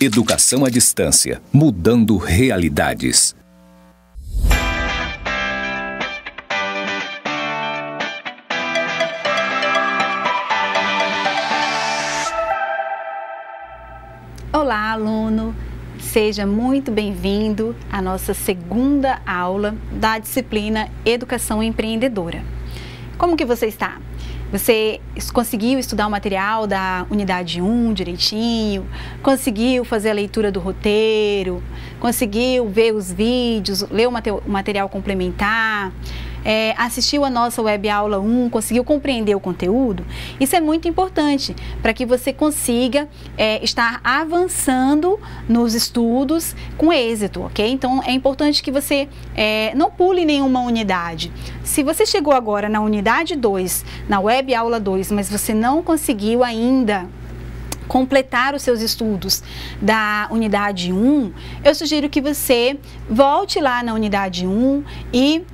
Educação à distância, mudando realidades. Olá, aluno! Seja muito bem-vindo à nossa segunda aula da disciplina Educação Empreendedora. Como que você está? Você conseguiu estudar o material da unidade 1 direitinho? Conseguiu fazer a leitura do roteiro? Conseguiu ver os vídeos, ler o material complementar? Assistiu a nossa web aula 1, conseguiu compreender o conteúdo? Isso é muito importante para que você consiga estar avançando nos estudos com êxito, ok? Então é importante que você não pule nenhuma unidade. Se você chegou agora na unidade 2, na web aula 2, mas você não conseguiu ainda completar os seus estudos da unidade 1, eu sugiro que você volte lá na unidade 1 e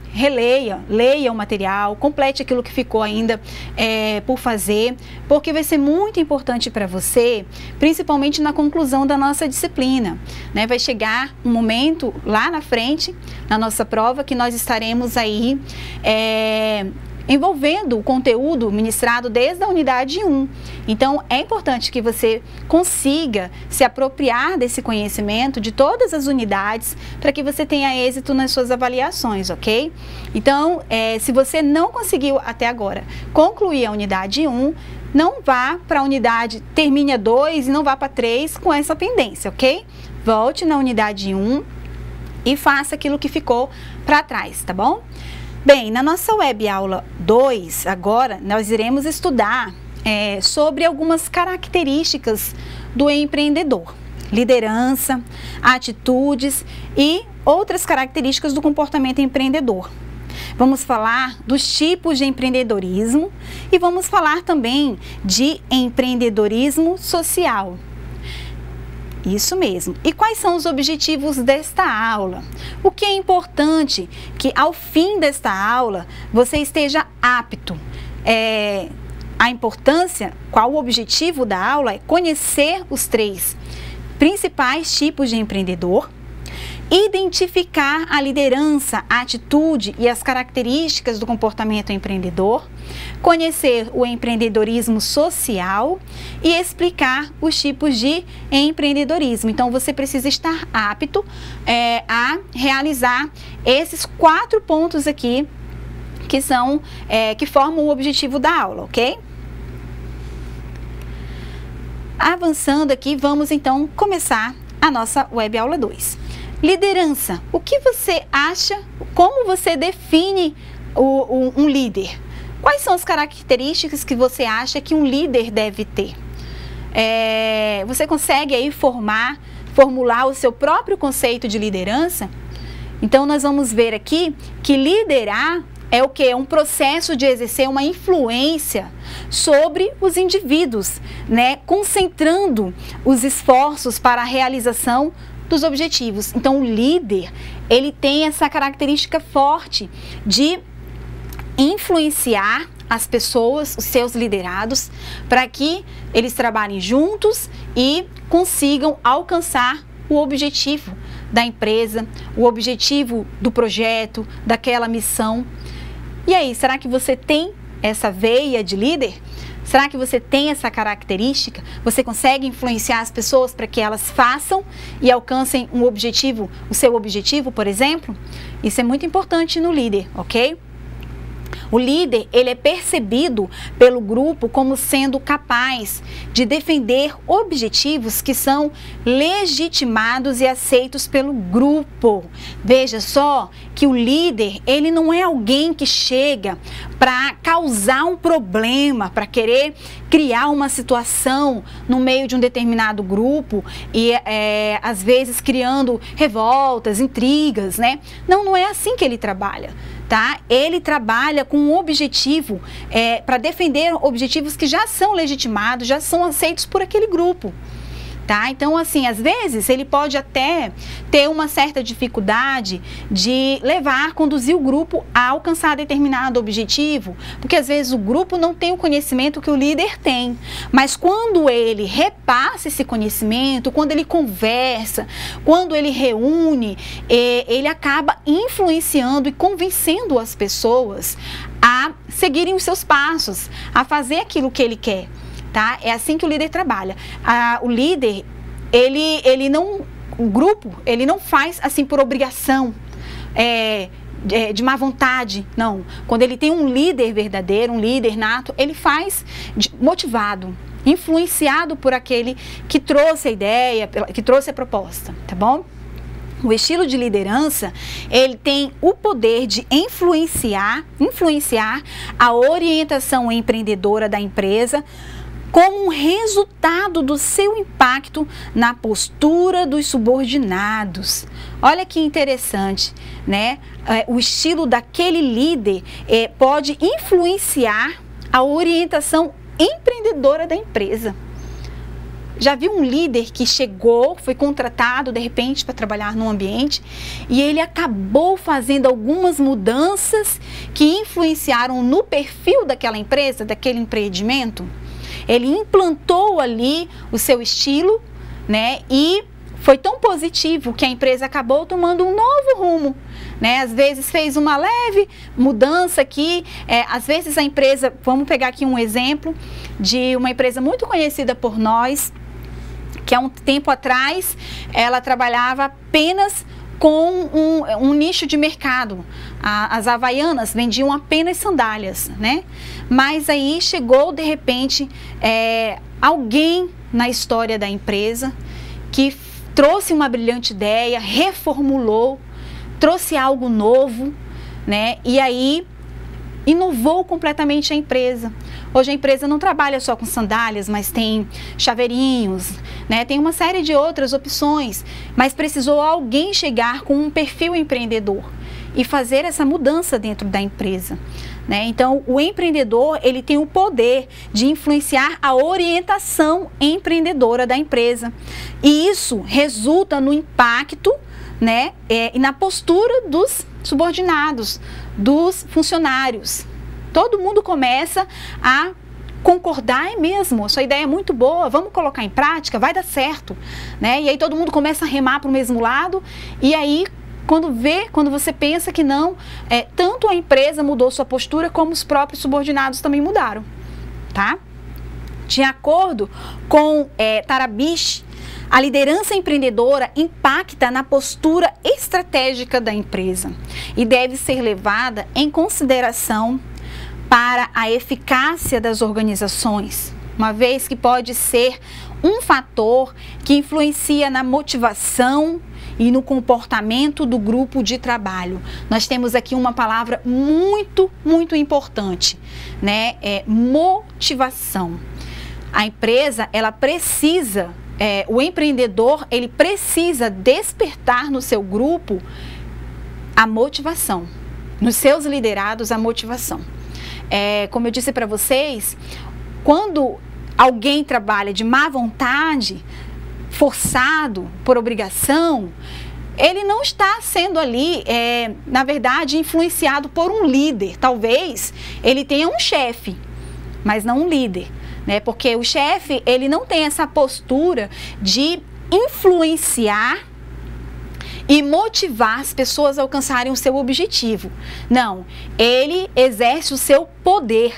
leia o material, complete aquilo que ficou ainda por fazer, porque vai ser muito importante para você, principalmente na conclusão da nossa disciplina, né? Vai chegar um momento lá na frente, na nossa prova, que nós estaremos aí envolvendo o conteúdo ministrado desde a unidade 1. Então, é importante que você consiga se apropriar desse conhecimento de todas as unidades para que você tenha êxito nas suas avaliações, ok? Então, se você não conseguiu até agora concluir a unidade 1, não vá para a unidade, termine a 2 e não vá para 3 com essa pendência, ok? Volte na unidade 1 e faça aquilo que ficou para trás, tá bom? Bem, na nossa web aula 2, agora, nós iremos estudar sobre algumas características do empreendedor. Liderança, atitudes e outras características do comportamento empreendedor. Vamos falar dos tipos de empreendedorismo e vamos falar também de empreendedorismo social. Isso mesmo. E quais são os objetivos desta aula? O que é importante que ao fim desta aula você esteja apto. A importância, qual o objetivo da aula é conhecer os 3 principais tipos de empreendedor, identificar a liderança, a atitude e as características do comportamento empreendedor, conhecer o empreendedorismo social e explicar os tipos de empreendedorismo. Então, você precisa estar apto a realizar esses 4 pontos aqui que formam o objetivo da aula, ok? Avançando aqui, vamos então começar a nossa web aula 2. Liderança. O que você acha, como você define um líder? Quais são as características que você acha que um líder deve ter? Você consegue aí formular o seu próprio conceito de liderança? Então, nós vamos ver aqui que liderar é o que? É um processo de exercer uma influência sobre os indivíduos, né? Concentrando os esforços para a realização dos objetivos. Então, o líder, ele tem essa característica forte de influenciar as pessoas, os seus liderados, para que eles trabalhem juntos e consigam alcançar o objetivo da empresa, o objetivo do projeto, daquela missão. E aí, será que você tem essa veia de líder? Será que você tem essa característica? Você consegue influenciar as pessoas para que elas façam e alcancem um objetivo, o seu objetivo, por exemplo? Isso é muito importante no líder, ok? O líder, ele é percebido pelo grupo como sendo capaz de defender objetivos que são legitimados e aceitos pelo grupo. Veja só que o líder, ele não é alguém que chega para causar um problema, para querer criar uma situação no meio de um determinado grupo e às vezes criando revoltas, intrigas, né? Não é assim que ele trabalha. Tá? Ele trabalha com um objetivo para defender objetivos que já são legitimados, já são aceitos por aquele grupo. Tá? Então, assim, às vezes ele pode até ter uma certa dificuldade de conduzir o grupo a alcançar determinado objetivo, porque às vezes o grupo não tem o conhecimento que o líder tem, mas quando ele repassa esse conhecimento, quando ele conversa, quando ele reúne, ele acaba influenciando e convencendo as pessoas a seguirem os seus passos, a fazer aquilo que ele quer. Tá? É assim que o líder trabalha. O líder, o grupo, ele não faz assim por obrigação, de má vontade, não. Quando ele tem um líder verdadeiro, um líder nato, ele faz motivado, influenciado por aquele que trouxe a ideia, que trouxe a proposta, tá bom? O estilo de liderança, ele tem o poder de influenciar a orientação empreendedora da empresa como um resultado do seu impacto na postura dos subordinados. Olha que interessante, né? O estilo daquele líder pode influenciar a orientação empreendedora da empresa. Já viu um líder que foi contratado de repente para trabalhar num ambiente e ele acabou fazendo algumas mudanças que influenciaram no perfil daquela empresa, daquele empreendimento? Ele implantou ali o seu estilo, né? E foi tão positivo que a empresa acabou tomando um novo rumo, né? Às vezes fez uma leve mudança aqui, às vezes a empresa, vamos pegar aqui um exemplo de uma empresa muito conhecida por nós, que há um tempo atrás ela trabalhava apenas com um nicho de mercado. As havaianas vendiam apenas sandálias, né? Mas aí chegou de repente alguém na história da empresa que trouxe uma brilhante ideia, reformulou, trouxe algo novo, né? E aí inovou completamente a empresa. Hoje a empresa não trabalha só com sandálias, mas tem chaveirinhos, né? Tem uma série de outras opções, mas precisou alguém chegar com um perfil empreendedor e fazer essa mudança dentro da empresa, né? Então, o empreendedor, ele tem o poder de influenciar a orientação empreendedora da empresa. E isso resulta no impacto, né? E na postura dos subordinados, dos funcionários. Todo mundo começa a concordar, mesmo, sua ideia é muito boa, vamos colocar em prática, vai dar certo, né? E aí todo mundo começa a remar para o mesmo lado, e aí quando você pensa que não, tanto a empresa mudou sua postura, como os próprios subordinados também mudaram, tá? De acordo com Tarabiche, a liderança empreendedora impacta na postura estratégica da empresa e deve ser levada em consideração para a eficácia das organizações, uma vez que pode ser um fator que influencia na motivação e no comportamento do grupo de trabalho. Nós temos aqui uma palavra muito, muito importante, né? Motivação. A empresa, ela precisa, o empreendedor, ele precisa despertar no seu grupo a motivação, nos seus liderados a motivação. Como eu disse para vocês, quando alguém trabalha de má vontade, forçado, por obrigação, ele não está sendo ali, na verdade, influenciado por um líder. Talvez ele tenha um chefe, mas não um líder, né? Porque o chefe, ele não tem essa postura de influenciar e motivar as pessoas a alcançarem o seu objetivo. Não, ele exerce o seu poder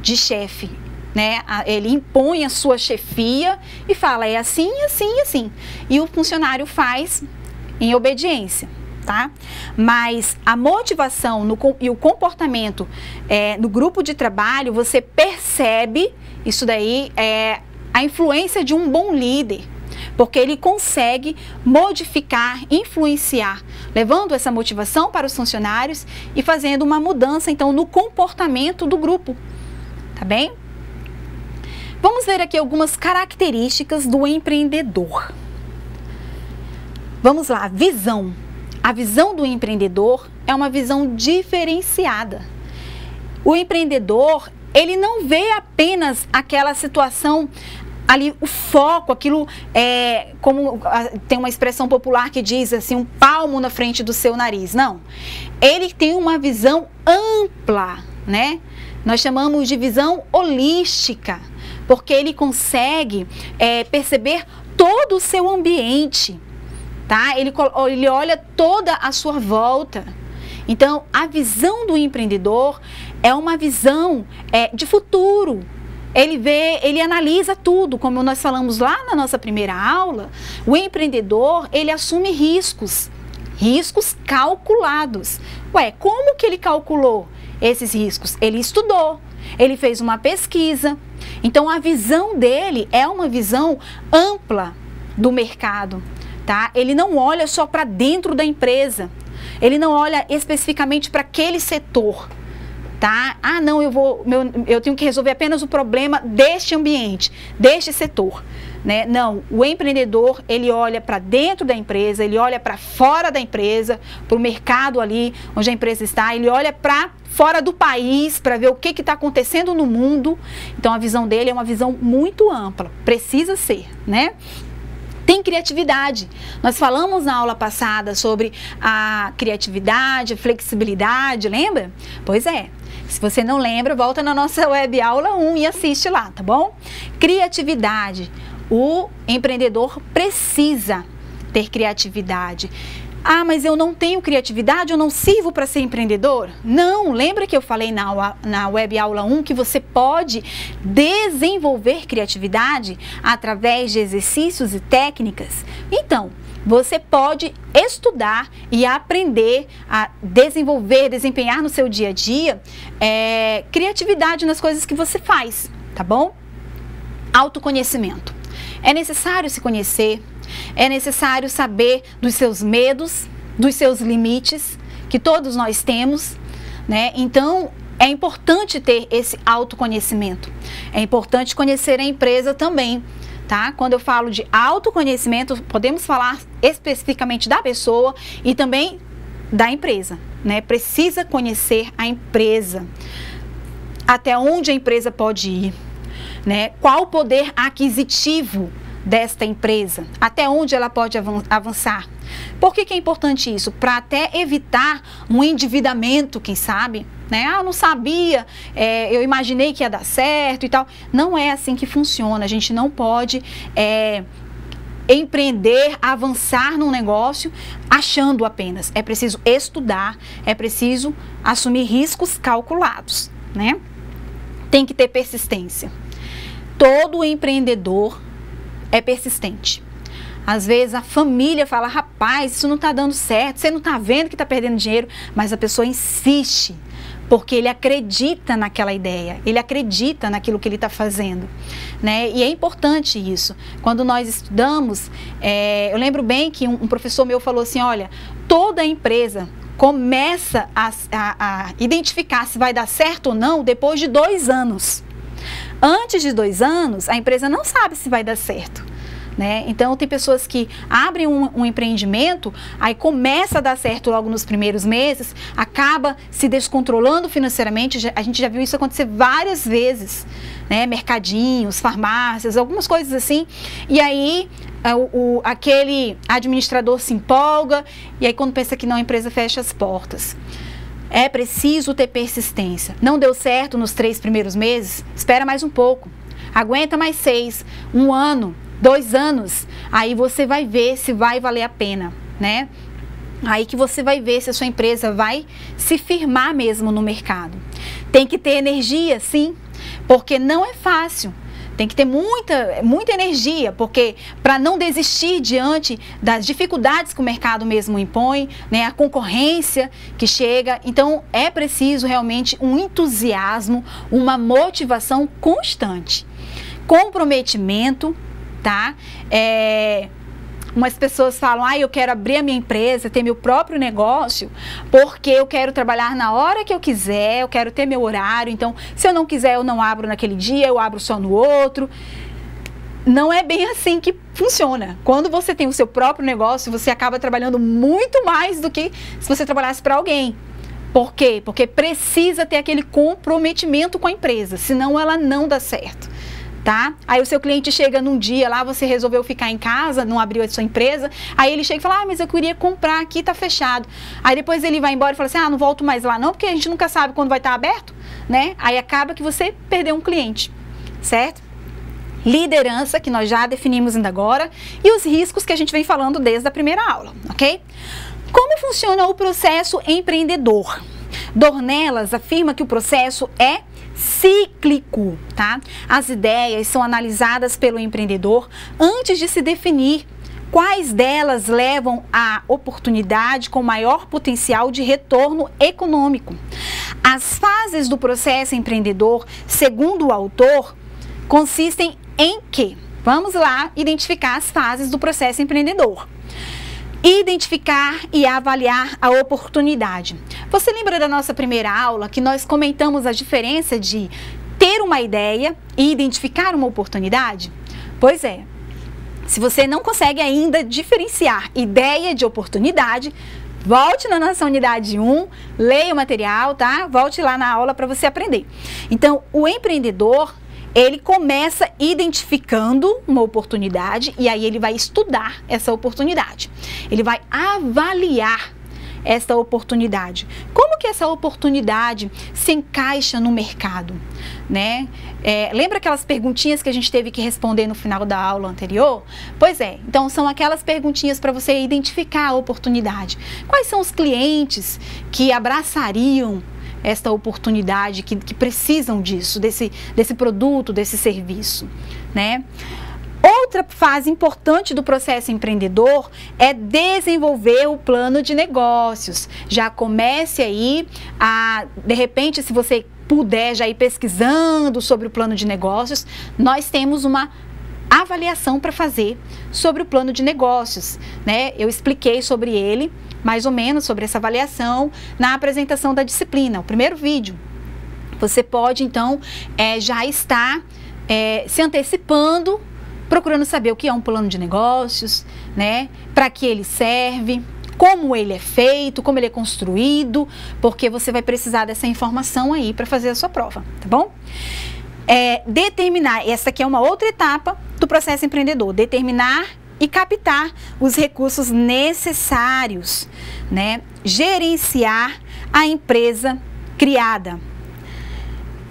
de chefe, né? Ele impõe a sua chefia e fala, é assim, assim, assim. E o funcionário faz em obediência, tá? Mas a motivação e o comportamento no grupo de trabalho, você percebe, isso daí é a influência de um bom líder, porque ele consegue modificar, influenciar, levando essa motivação para os funcionários e fazendo uma mudança, então, no comportamento do grupo, tá bem? Vamos ver aqui algumas características do empreendedor. Vamos lá, visão. A visão do empreendedor é uma visão diferenciada. O empreendedor, ele não vê apenas aquela situação ali o foco, aquilo é como tem uma expressão popular que diz assim, um palmo na frente do seu nariz. Não, ele tem uma visão ampla, né? Nós chamamos de visão holística, porque ele consegue perceber todo o seu ambiente, tá? Ele olha toda a sua volta. Então, a visão do empreendedor é uma visão de futuro. Ele analisa tudo, como nós falamos lá na nossa primeira aula. O empreendedor, ele assume riscos calculados. Ué, como que ele calculou esses riscos? Ele estudou, ele fez uma pesquisa. Então, a visão dele é uma visão ampla do mercado, tá? Ele não olha só para dentro da empresa, ele não olha especificamente para aquele setor. Tá? Ah, não, eu tenho que resolver apenas o problema deste ambiente, deste setor, né? Não, o empreendedor, ele olha para dentro da empresa, ele olha para fora da empresa, para o mercado ali onde a empresa está, ele olha para fora do país, para ver o que está acontecendo no mundo. Então, a visão dele é uma visão muito ampla, precisa ser, né? Tem criatividade. Nós falamos na aula passada sobre a criatividade, a flexibilidade, lembra? Pois é. Se você não lembra, volta na nossa web aula 1 e assiste lá, tá bom? Criatividade. O empreendedor precisa ter criatividade. Ah, mas eu não tenho criatividade, eu não sirvo para ser empreendedor? Não, lembra que eu falei na web aula 1 que você pode desenvolver criatividade através de exercícios e técnicas? Então, você pode estudar e aprender a desenvolver, desempenhar no seu dia a dia criatividade nas coisas que você faz, tá bom? Autoconhecimento. É necessário se conhecer, é necessário saber dos seus medos, dos seus limites, que todos nós temos, né? Então, é importante ter esse autoconhecimento. É importante conhecer a empresa também, tá? Quando eu falo de autoconhecimento, podemos falar especificamente da pessoa e também da empresa, né? Precisa conhecer a empresa, até onde a empresa pode ir, né? Qual o poder aquisitivo desta empresa, até onde ela pode avançar. Por que é importante isso? Para até evitar um endividamento, quem sabe, né? Ah, eu não sabia, eu imaginei que ia dar certo e tal. Não é assim que funciona. A gente não pode empreender, avançar num negócio achando apenas. É preciso estudar, é preciso assumir riscos calculados, né? Tem que ter persistência. Todo empreendedor é persistente. Às vezes a família fala, rapaz, isso não está dando certo, você não está vendo que está perdendo dinheiro, mas a pessoa insiste, porque ele acredita naquela ideia, ele acredita naquilo que ele está fazendo, né? E é importante isso. Quando nós estudamos, eu lembro bem que um professor meu falou assim, olha, toda empresa começa a identificar se vai dar certo ou não depois de 2 anos. Antes de 2 anos, a empresa não sabe se vai dar certo, né? Então, tem pessoas que abrem um empreendimento, aí começa a dar certo logo nos primeiros meses, acaba se descontrolando financeiramente. A gente já viu isso acontecer várias vezes, né? Mercadinhos, farmácias, algumas coisas assim. E aí, aquele administrador se empolga, e aí quando pensa que não, a empresa fecha as portas. É preciso ter persistência. Não deu certo nos 3 primeiros meses? Espera mais um pouco. Aguenta mais 6, 1 ano, 2 anos. Aí você vai ver se vai valer a pena, né? Aí que você vai ver se a sua empresa vai se firmar mesmo no mercado. Tem que ter energia, sim, porque não é fácil. Tem que ter muita energia, porque para não desistir diante das dificuldades que o mercado mesmo impõe, né, a concorrência que chega. Então, é preciso realmente um entusiasmo, uma motivação constante. Comprometimento, tá? Umas pessoas falam, eu quero abrir a minha empresa, ter meu próprio negócio, porque eu quero trabalhar na hora que eu quiser, eu quero ter meu horário, então se eu não quiser eu não abro naquele dia, eu abro só no outro. Não é bem assim que funciona. Quando você tem o seu próprio negócio, você acaba trabalhando muito mais do que se você trabalhasse para alguém. Por quê? Porque precisa ter aquele comprometimento com a empresa, senão ela não dá certo. tá? Aí o seu cliente chega num dia lá, você resolveu ficar em casa, não abriu a sua empresa, aí ele chega e fala, mas eu queria comprar aqui, tá fechado. Aí depois ele vai embora e fala assim, não volto mais lá não, porque a gente nunca sabe quando vai estar aberto, né? Aí acaba que você perdeu um cliente, certo? Liderança, que nós já definimos ainda agora, e os riscos que a gente vem falando desde a primeira aula, ok? Como funciona o processo empreendedor? Dornelas afirma que o processo é cíclico, tá? As ideias são analisadas pelo empreendedor antes de se definir quais delas levam à oportunidade com maior potencial de retorno econômico. As fases do processo empreendedor, segundo o autor, consistem em que? Vamos lá identificar as fases do processo empreendedor. Identificar e avaliar a oportunidade. Você lembra da nossa primeira aula que nós comentamos a diferença de ter uma ideia e identificar uma oportunidade? Pois é, se você não consegue ainda diferenciar ideia de oportunidade, volte na nossa unidade 1, leia o material, tá? Volte lá na aula para você aprender. Então, o empreendedor, ele começa identificando uma oportunidade e aí ele vai estudar essa oportunidade. Ele vai avaliar essa oportunidade. Como que essa oportunidade se encaixa no mercado, né? Lembra aquelas perguntinhas que a gente teve que responder no final da aula anterior? Pois é, então são aquelas perguntinhas para você identificar a oportunidade. Quais são os clientes que abraçariam esta oportunidade, que precisam disso, desse produto, desse serviço, né? Outra fase importante do processo empreendedor é desenvolver o plano de negócios. Já comece aí de repente, se você puder já ir pesquisando sobre o plano de negócios, nós temos uma avaliação para fazer sobre o plano de negócios, né? Eu expliquei sobre ele, mais ou menos sobre essa avaliação na apresentação da disciplina, o primeiro vídeo. Você pode então já estar se antecipando, procurando saber o que é um plano de negócios, né? Para que ele serve, como ele é feito, como ele é construído, porque você vai precisar dessa informação aí para fazer a sua prova, tá bom? Determinar, essa aqui é uma outra etapa do processo empreendedor, determinar e captar os recursos necessários, né? Gerenciar a empresa criada.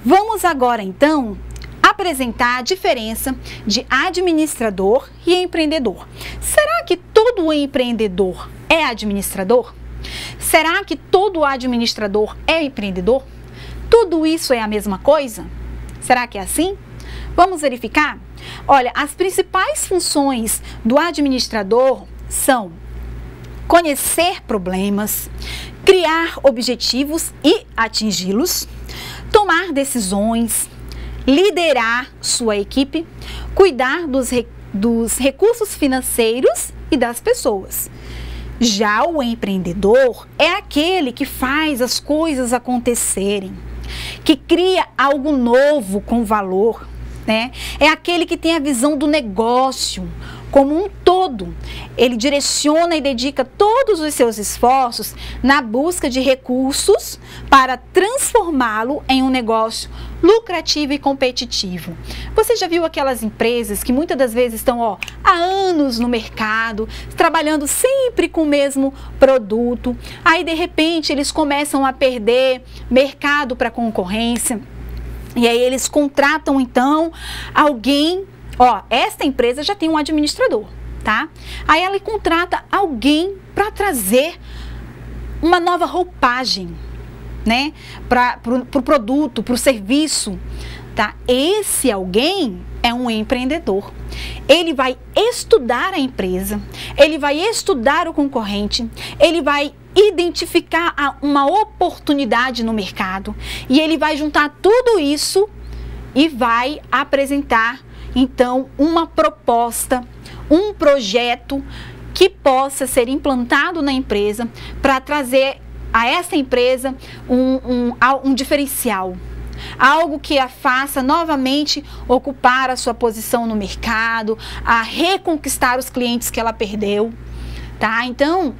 Vamos agora então apresentar a diferença de administrador e empreendedor. Será que todo empreendedor é administrador? Será que todo administrador é empreendedor? Tudo isso é a mesma coisa? Será que é assim? Vamos verificar? Olha, as principais funções do administrador são conhecer problemas, criar objetivos e atingi-los, tomar decisões, liderar sua equipe, cuidar dos recursos financeiros e das pessoas. Já o empreendedor é aquele que faz as coisas acontecerem, que cria algo novo com valor, né? É aquele que tem a visão do negócio como um todo. Ele direciona e dedica todos os seus esforços na busca de recursos para transformá-lo em um negócio lucrativo e competitivo. Você já viu aquelas empresas que muitas das vezes estão há anos no mercado, trabalhando sempre com o mesmo produto, aí de repente eles começam a perder mercado para concorrência, e aí eles contratam então alguém. Esta empresa já tem um administrador, tá? Aí ela contrata alguém para trazer uma nova roupagem, né? Para o produto, para o serviço, tá? Esse alguém é um empreendedor. Ele vai estudar a empresa, ele vai estudar o concorrente, ele vai identificar uma oportunidade no mercado e ele vai juntar tudo isso e vai apresentar então uma proposta, um projeto que possa ser implantado na empresa para trazer a essa empresa um diferencial, algo que a faça novamente ocupar a sua posição no mercado, a reconquistar os clientes que ela perdeu, tá? Então,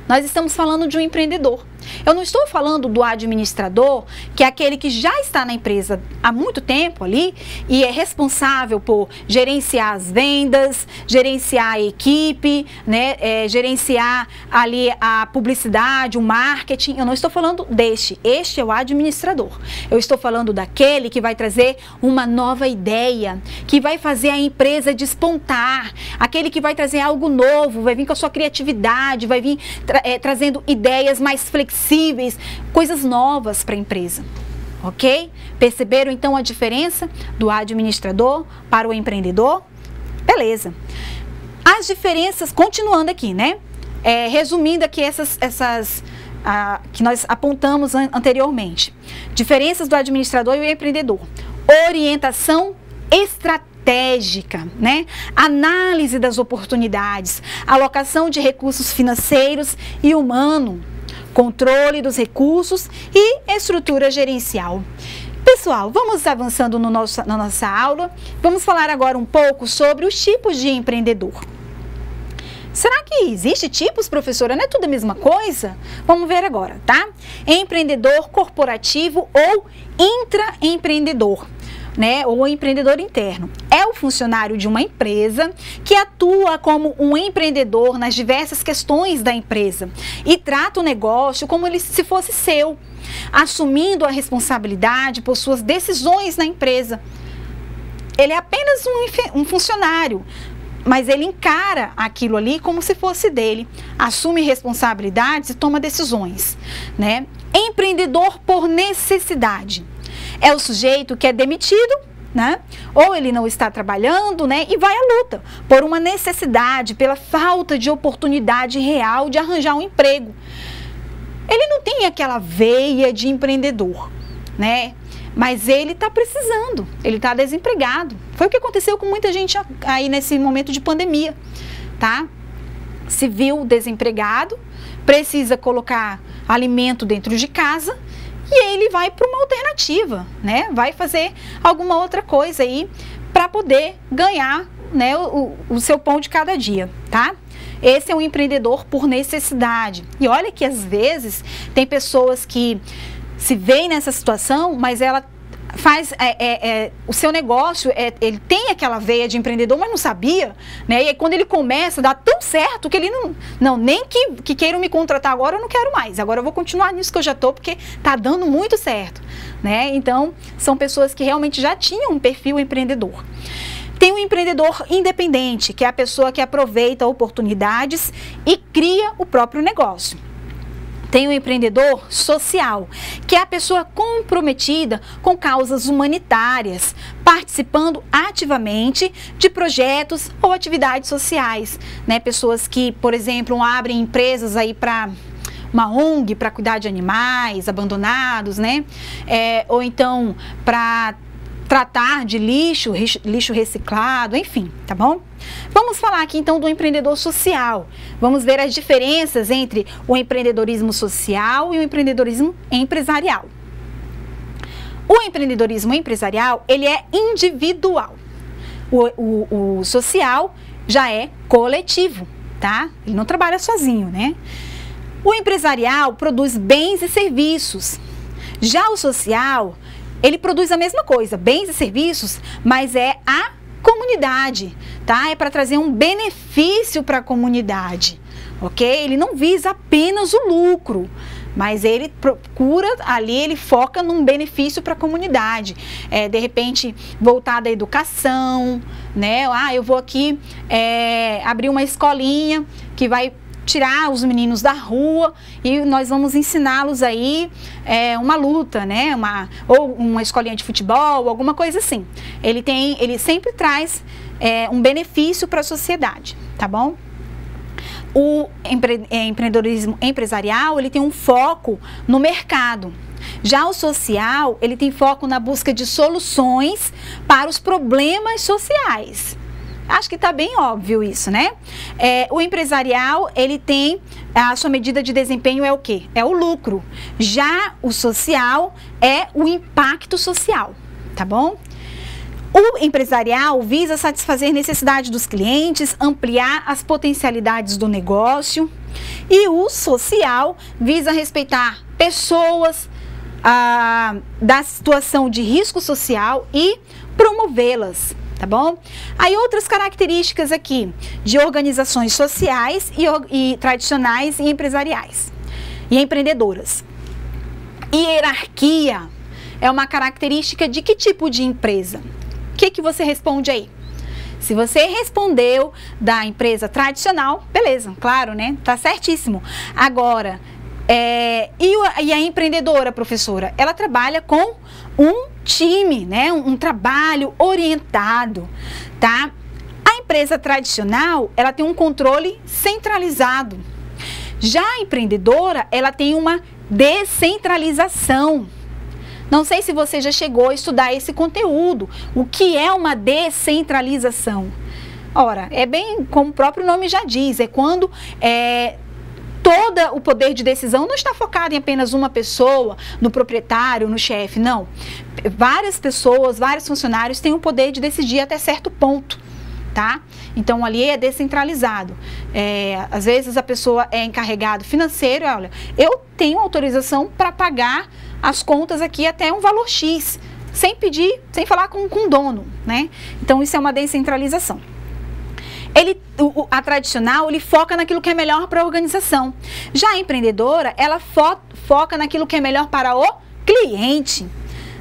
nós estamos falando de um empreendedor. Eu não estou falando do administrador, que é aquele que já está na empresa há muito tempo ali e é responsável por gerenciar as vendas, gerenciar a equipe, né, gerenciar ali a publicidade, o marketing. Eu não estou falando este é o administrador. Eu estou falando daquele que vai trazer uma nova ideia, que vai fazer a empresa despontar, aquele que vai trazer algo novo, vai vir com a sua criatividade, vai vir trazendo ideias mais flexíveis, coisas novas para a empresa, ok? Perceberam então a diferença do administrador para o empreendedor? Beleza. As diferenças, continuando aqui, né? Resumindo aqui essas que nós apontamos anteriormente. Diferenças do administrador e o empreendedor. Orientação estratégica, né? Análise das oportunidades, alocação de recursos financeiros e humano, controle dos recursos e estrutura gerencial. Pessoal, vamos avançando na nossa aula. Vamos falar agora um pouco sobre os tipos de empreendedor. Será que existe tipos, professora? Não é tudo a mesma coisa? Vamos ver agora, tá? Empreendedor corporativo ou intraempreendedor, né? Ou empreendedor interno. É o funcionário de uma empresa que atua como um empreendedor nas diversas questões da empresa e trata o negócio como se fosse seu, assumindo a responsabilidade por suas decisões na empresa. Ele é apenas um funcionário, mas ele encara aquilo ali como se fosse dele, assume responsabilidades e toma decisões, né? Empreendedor por necessidade. É o sujeito que é demitido, né? Ou ele não está trabalhando, né? E vai à luta por uma necessidade, pela falta de oportunidade real de arranjar um emprego. Ele não tem aquela veia de empreendedor, né? Mas ele está precisando, ele está desempregado. Foi o que aconteceu com muita gente aí nesse momento de pandemia, tá? Se viu desempregado, precisa colocar alimento dentro de casa e ele vai para uma alternativa, né? Vai fazer alguma outra coisa aí para poder ganhar, né, o seu pão de cada dia, tá? Esse é um empreendedor por necessidade. E olha que às vezes tem pessoas que se veem nessa situação, mas ela faz o seu negócio, ele tem aquela veia de empreendedor, mas não sabia, né? E aí, quando ele começa, dá tão certo que ele nem que queiram me contratar agora, eu não quero mais. Agora eu vou continuar nisso que eu já estou, porque tá dando muito certo, né? Então, são pessoas que realmente já tinham um perfil empreendedor. Tem o empreendedor independente, que é a pessoa que aproveita oportunidades e cria o próprio negócio. Tem o empreendedor social, que é a pessoa comprometida com causas humanitárias, participando ativamente de projetos ou atividades sociais, né? Pessoas que, por exemplo, abrem empresas aí para uma ONG para cuidar de animais abandonados, né? Ou então para tratar de lixo reciclado, enfim, tá bom? Vamos falar aqui então do empreendedor social. Vamos ver as diferenças entre o empreendedorismo social e o empreendedorismo empresarial. O empreendedorismo empresarial, ele é individual. O social já é coletivo, tá? Ele não trabalha sozinho, né? O empresarial produz bens e serviços. Já o social, ele produz a mesma coisa, bens e serviços, mas é a comunidade, tá? É para trazer um benefício para a comunidade, ok? Ele não visa apenas o lucro, mas ele procura ali, ele foca num benefício para a comunidade. De repente, voltado à educação, né? Eu vou aqui abrir uma escolinha que vai tirar os meninos da rua e nós vamos ensiná-los aí uma luta, né? Ou uma escolinha de futebol, alguma coisa assim. Ele sempre traz um benefício para a sociedade, tá bom? O empreendedorismo empresarial, ele tem um foco no mercado. Já o social, ele tem foco na busca de soluções para os problemas sociais. Acho que está bem óbvio isso, né? O empresarial, ele tem, a sua medida de desempenho é o quê? É o lucro. Já o social é o impacto social, tá bom? O empresarial visa satisfazer necessidades dos clientes, ampliar as potencialidades do negócio E o social visa respeitar pessoas da situação de risco social e promovê-las, tá bom? Aí outras características aqui de organizações sociais e tradicionais e empresariais e empreendedoras. Hierarquia é uma característica de que tipo de empresa? O que você responde aí? Se você respondeu da empresa tradicional, beleza, claro, né? Tá certíssimo. Agora, e a empreendedora, professora? Ela trabalha com um time, né? Um trabalho orientado, tá? A empresa tradicional, ela tem um controle centralizado. Já a empreendedora, ela tem uma descentralização. Não sei se você já chegou a estudar esse conteúdo. O que é uma descentralização? Ora, é bem como o próprio nome já diz, é quando todo o poder de decisão não está focado em apenas uma pessoa, no proprietário, no chefe, não. Várias pessoas, vários funcionários têm o poder de decidir até certo ponto, tá? Então, ali é descentralizado. Às vezes a pessoa é encarregado financeiro, olha, eu tenho autorização para pagar as contas aqui até um valor X, sem pedir, sem falar com o dono, né? Então, isso é uma descentralização. A tradicional, ele foca naquilo que é melhor para a organização. Já a empreendedora, ela foca naquilo que é melhor para o cliente,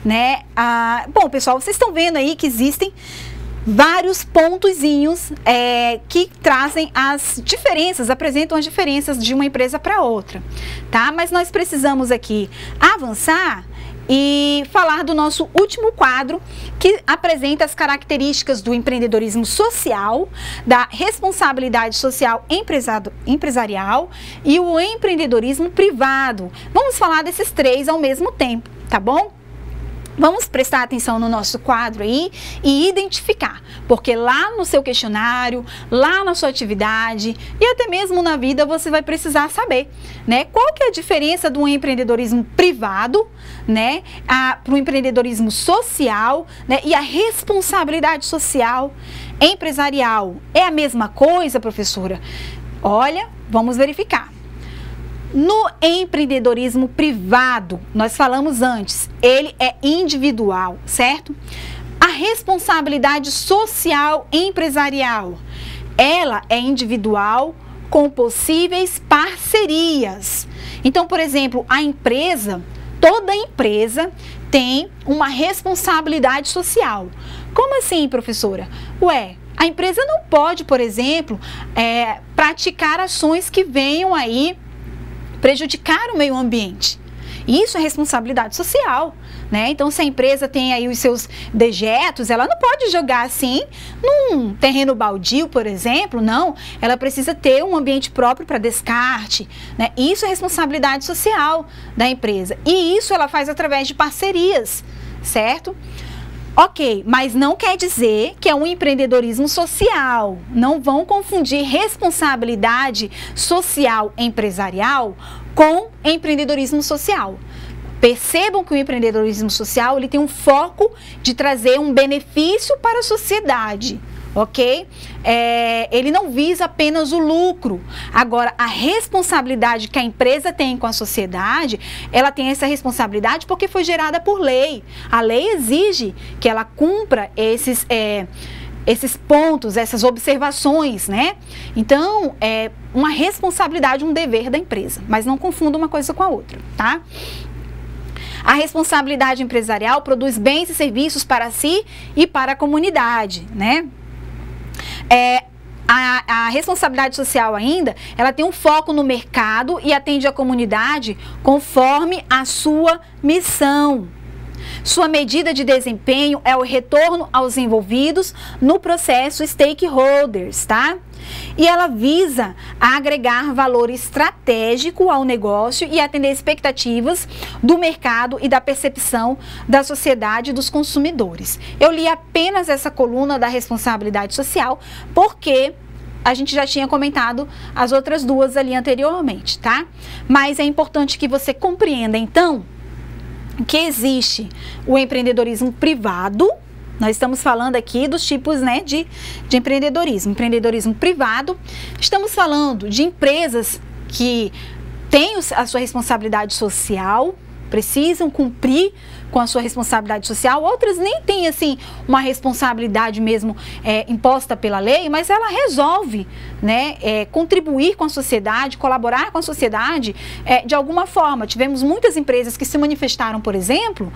né? Bom, pessoal, vocês estão vendo aí que existem vários pontozinhos que trazem as diferenças, apresentam as diferenças de uma empresa para outra, tá? Mas nós precisamos aqui avançar e falar do nosso último quadro, que apresenta as características do empreendedorismo social, da responsabilidade social empresarial e o empreendedorismo privado. Vamos falar desses três ao mesmo tempo, tá bom? Vamos prestar atenção no nosso quadro aí e identificar, porque lá no seu questionário, lá na sua atividade e até mesmo na vida você vai precisar saber, né? Qual que é a diferença do empreendedorismo privado, né, para o empreendedorismo social, né, e a responsabilidade social empresarial. É a mesma coisa, professora? Olha, vamos verificar. No empreendedorismo privado, nós falamos antes, ele é individual, certo? A responsabilidade social empresarial, ela é individual com possíveis parcerias. Então, por exemplo, toda empresa tem uma responsabilidade social. Como assim, professora? A empresa não pode, por exemplo, praticar ações que venham aí prejudicar o meio ambiente. Isso é responsabilidade social, né? Então, se a empresa tem aí os seus dejetos, ela não pode jogar assim num terreno baldio, por exemplo, não. Ela precisa ter um ambiente próprio para descarte, né? Isso é responsabilidade social da empresa. E isso ela faz através de parcerias, certo? Ok, mas não quer dizer que é um empreendedorismo social. Não vão confundir responsabilidade social empresarial com empreendedorismo social. Percebam que o empreendedorismo social ele tem um foco de trazer um benefício para a sociedade, ok? Ele não visa apenas o lucro. Agora, a responsabilidade que a empresa tem com a sociedade, ela tem essa responsabilidade porque foi gerada por lei. A lei exige que ela cumpra esses pontos, essas observações, né? Então, é uma responsabilidade, um dever da empresa. Mas não confunda uma coisa com a outra, tá? A responsabilidade empresarial produz bens e serviços para si e para a comunidade, né? A responsabilidade social ainda, ela tem um foco no mercado e atende a comunidade conforme a sua missão. Sua medida de desempenho é o retorno aos envolvidos no processo stakeholders, tá? E ela visa agregar valor estratégico ao negócio e atender expectativas do mercado e da percepção da sociedade e dos consumidores. Eu li apenas essa coluna da responsabilidade social porque a gente já tinha comentado as outras duas ali anteriormente, tá? Mas é importante que você compreenda, então, que existe o empreendedorismo privado. Nós estamos falando aqui dos tipos, né, de empreendedorismo. Empreendedorismo privado, estamos falando de empresas que têm a sua responsabilidade social, precisam cumprir com a sua responsabilidade social, outras nem têm assim uma responsabilidade mesmo imposta pela lei, mas ela resolve, né, contribuir com a sociedade, colaborar com a sociedade de alguma forma. Tivemos muitas empresas que se manifestaram, por exemplo,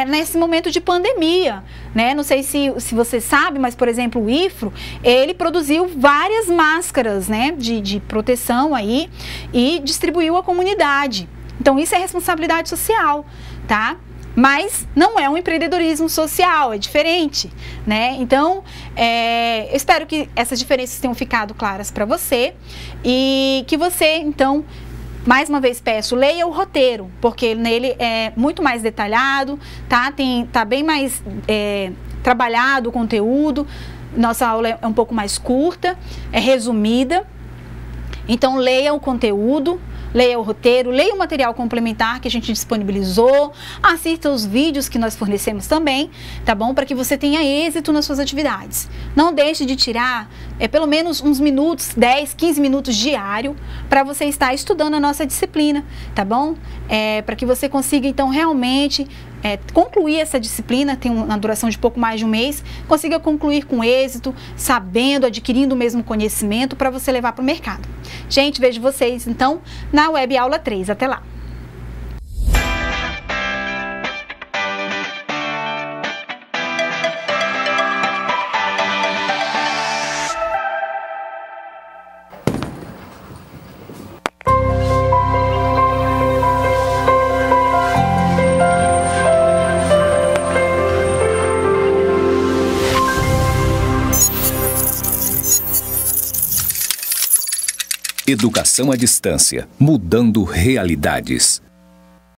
nesse momento de pandemia, né? Não sei se você sabe, mas por exemplo o IFRO, ele produziu várias máscaras, né, de proteção aí e distribuiu à comunidade. Então isso é responsabilidade social, tá? Mas não é um empreendedorismo social, é diferente, né? Então, eu espero que essas diferenças tenham ficado claras para você e que você, então, mais uma vez peço, leia o roteiro, porque nele é muito mais detalhado, tá? Tá bem mais trabalhado o conteúdo, nossa aula é um pouco mais curta, é resumida, então leia o conteúdo, leia o roteiro, leia o material complementar que a gente disponibilizou, assista os vídeos que nós fornecemos também, tá bom? Para que você tenha êxito nas suas atividades. Não deixe de tirar pelo menos uns minutos, 10, 15 minutos diário, para você estar estudando a nossa disciplina, tá bom? Para que você consiga, então, realmente concluir essa disciplina, tem uma duração de pouco mais de um mês, consiga concluir com êxito, sabendo, adquirindo o mesmo conhecimento para você levar para o mercado. Gente, vejo vocês, então, na Web Aula 3. Até lá! Educação à distância, mudando realidades.